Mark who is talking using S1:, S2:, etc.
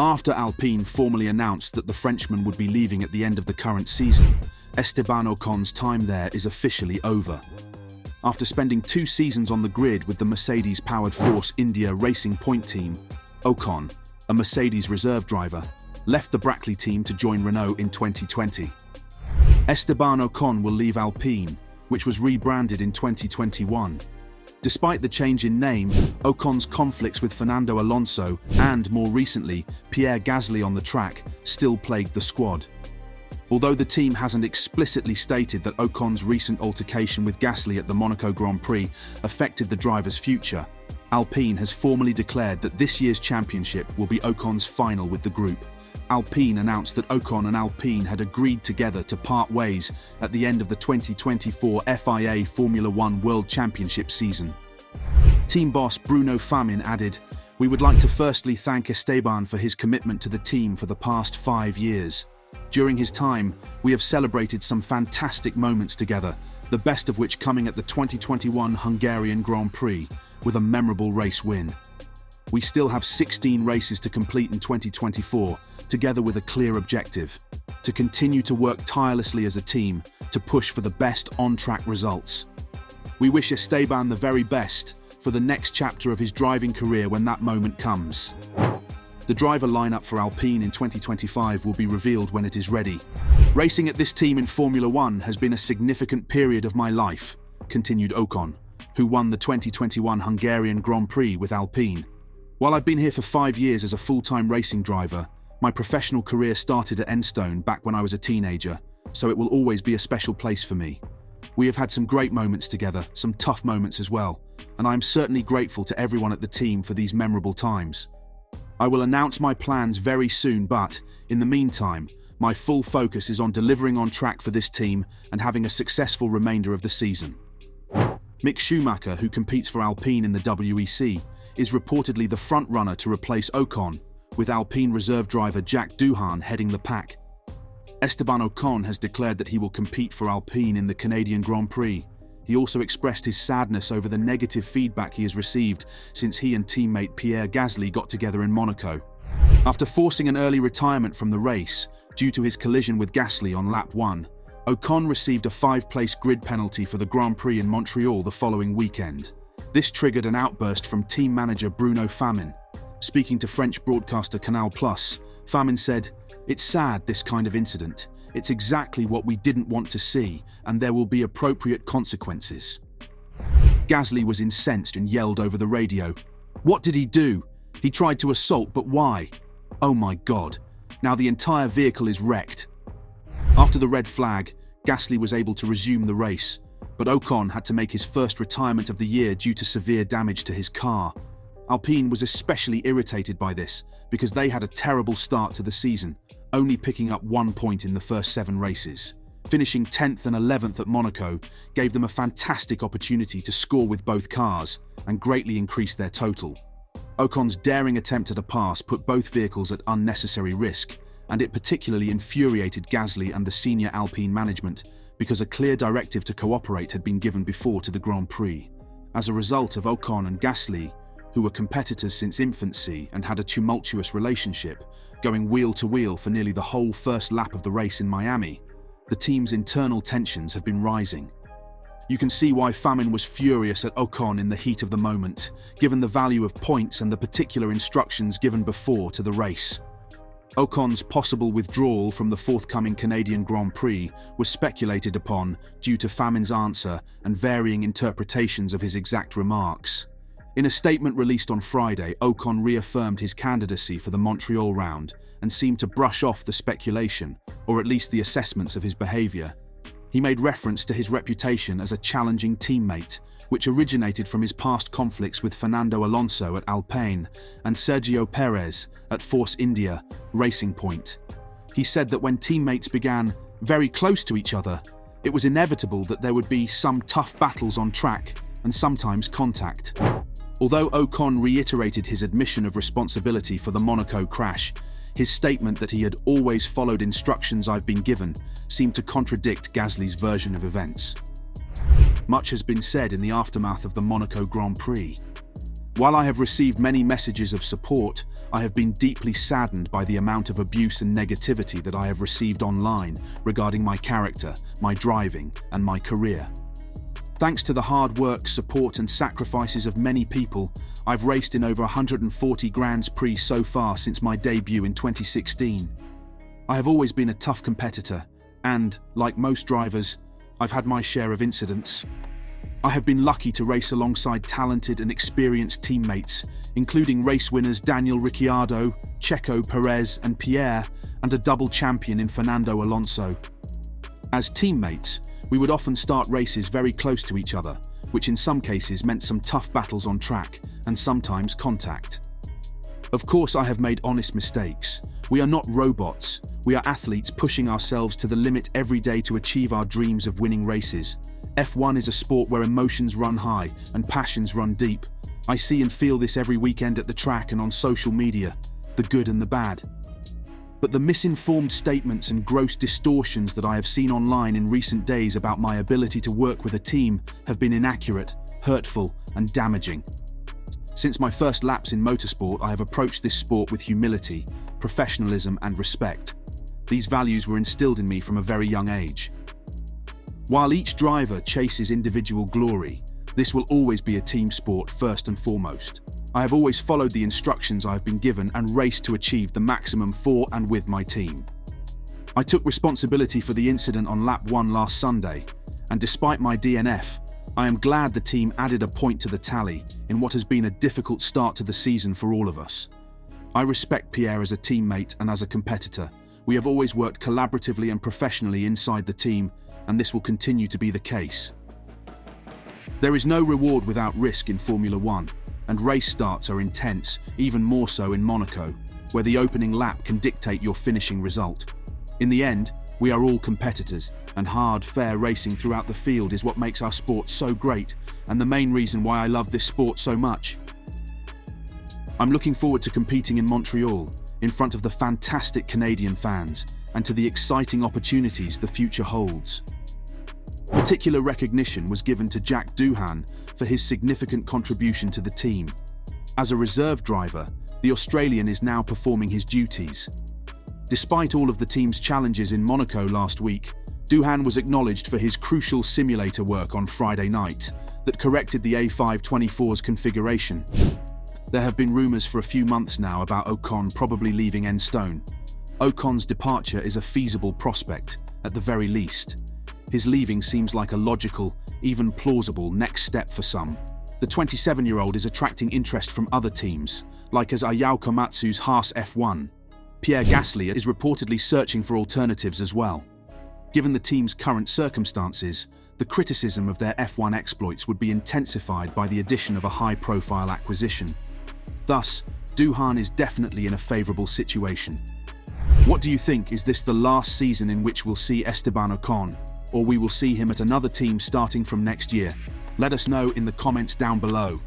S1: After Alpine formally announced that the Frenchman would be leaving at the end of the current season, Esteban Ocon's time there is officially over. After spending 2 seasons on the grid with the Mercedes-powered Force India Racing Point team, Ocon, a Mercedes reserve driver, left the Brackley team to join Renault in 2020. Esteban Ocon will leave Alpine, which was rebranded in 2021. Despite the change in name, Ocon's conflicts with Fernando Alonso and, more recently, Pierre Gasly on the track still plagued the squad. Although the team hasn't explicitly stated that Ocon's recent altercation with Gasly at the Monaco Grand Prix affected the driver's future, Alpine has formally declared that this year's championship will be Ocon's final with the group. Alpine announced that Ocon and Alpine had agreed together to part ways at the end of the 2024 FIA Formula One World Championship season. Team boss Bruno Famin added, "We would like to firstly thank Esteban for his commitment to the team for the past 5 years. During his time, we have celebrated some fantastic moments together, the best of which coming at the 2021 Hungarian Grand Prix, with a memorable race win. We still have 16 races to complete in 2024, together with a clear objective: to continue to work tirelessly as a team to push for the best on-track results. We wish Esteban the very best for the next chapter of his driving career when that moment comes." The driver lineup for Alpine in 2025 will be revealed when it is ready. "Racing at this team in Formula One has been a significant period of my life," continued Ocon, who won the 2021 Hungarian Grand Prix with Alpine. "While I've been here for 5 years as a full-time racing driver, my professional career started at Enstone back when I was a teenager, so it will always be a special place for me. We have had some great moments together, some tough moments as well, and I am certainly grateful to everyone at the team for these memorable times. I will announce my plans very soon, but, in the meantime, my full focus is on delivering on track for this team and having a successful remainder of the season." Mick Schumacher, who competes for Alpine in the WEC, is reportedly the front-runner to replace Ocon, with Alpine reserve driver Jack Doohan heading the pack. Esteban Ocon has declared that he will compete for Alpine in the Canadian Grand Prix. He also expressed his sadness over the negative feedback he has received since he and teammate Pierre Gasly got together in Monaco. After forcing an early retirement from the race due to his collision with Gasly on lap 1, Ocon received a 5-place grid penalty for the Grand Prix in Montreal the following weekend. This triggered an outburst from team manager Bruno Famin. Speaking to French broadcaster Canal+, Famin said, "It's sad, this kind of incident. It's exactly what we didn't want to see, and there will be appropriate consequences." Gasly was incensed and yelled over the radio, "What did he do? He tried to assault, but why? Oh my God. Now the entire vehicle is wrecked." After the red flag, Gasly was able to resume the race, but Ocon had to make his first retirement of the year due to severe damage to his car. Alpine was especially irritated by this because they had a terrible start to the season, only picking up 1 point in the first 7 races. Finishing 10th and 11th at Monaco gave them a fantastic opportunity to score with both cars and greatly increase their total. Ocon's daring attempt at a pass put both vehicles at unnecessary risk, and it particularly infuriated Gasly and the senior Alpine management because a clear directive to cooperate had been given before to the Grand Prix. As a result of Ocon and Gasly, who were competitors since infancy and had a tumultuous relationship, going wheel to wheel for nearly the whole first lap of the race in Miami, the team's internal tensions have been rising. You can see why Famin was furious at Ocon in the heat of the moment, given the value of points and the particular instructions given before to the race. Ocon's possible withdrawal from the forthcoming Canadian Grand Prix was speculated upon due to Famin's answer and varying interpretations of his exact remarks. In a statement released on Friday, Ocon reaffirmed his candidacy for the Montreal round and seemed to brush off the speculation, or at least the assessments of his behaviour. He made reference to his reputation as a challenging teammate, which originated from his past conflicts with Fernando Alonso at Alpine and Sergio Perez at Force India Racing Point. He said that when teammates began very close to each other, it was inevitable that there would be some tough battles on track and sometimes contact. Although Ocon reiterated his admission of responsibility for the Monaco crash, his statement that he had always followed instructions I've been given seemed to contradict Gasly's version of events. Much has been said in the aftermath of the Monaco Grand Prix. While I have received many messages of support, I have been deeply saddened by the amount of abuse and negativity that I have received online regarding my character, my driving, and my career. Thanks to the hard work, support, and sacrifices of many people, I've raced in over 140 Grands Prix so far since my debut in 2016. I have always been a tough competitor, and, like most drivers, I've had my share of incidents. I have been lucky to race alongside talented and experienced teammates, including race winners Daniel Ricciardo, Checo Perez, and Pierre, and a double champion in Fernando Alonso. As teammates, we would often start races very close to each other, which in some cases meant some tough battles on track and sometimes contact. Of course, I have made honest mistakes. We are not robots. We are athletes pushing ourselves to the limit every day to achieve our dreams of winning races. F1 is a sport where emotions run high and passions run deep. I see and feel this every weekend at the track and on social media, the good and the bad. But the misinformed statements and gross distortions that I have seen online in recent days about my ability to work with a team have been inaccurate, hurtful, and damaging. Since my first laps in motorsport, I have approached this sport with humility, professionalism, and respect. These values were instilled in me from a very young age. While each driver chases individual glory, this will always be a team sport first and foremost. I have always followed the instructions I have been given and raced to achieve the maximum for and with my team. I took responsibility for the incident on lap 1 last Sunday, and despite my DNF, I am glad the team added a point to the tally in what has been a difficult start to the season for all of us. I respect Pierre as a teammate and as a competitor. We have always worked collaboratively and professionally inside the team, and this will continue to be the case. There is no reward without risk in Formula One, and race starts are intense, even more so in Monaco, where the opening lap can dictate your finishing result. In the end, we are all competitors, and hard, fair racing throughout the field is what makes our sport so great, and the main reason why I love this sport so much. I'm looking forward to competing in Montreal, in front of the fantastic Canadian fans, and to the exciting opportunities the future holds. Particular recognition was given to Jack Doohan for his significant contribution to the team. As a reserve driver, the Australian is now performing his duties. Despite all of the team's challenges in Monaco last week, Doohan was acknowledged for his crucial simulator work on Friday night that corrected the A524's configuration. There have been rumours for a few months now about Ocon probably leaving Enstone. Ocon's departure is a feasible prospect, at the very least. His leaving seems like a logical, even plausible next step for some. The 27-year-old is attracting interest from other teams, like as Ayao Komatsu's Haas F1. Pierre Gasly is reportedly searching for alternatives as well. Given the team's current circumstances, the criticism of their F1 exploits would be intensified by the addition of a high-profile acquisition. Thus, Doohan is definitely in a favourable situation. What do you think? Is this the last season in which we'll see Esteban Ocon, or we will see him at another team starting from next year? Let us know in the comments down below.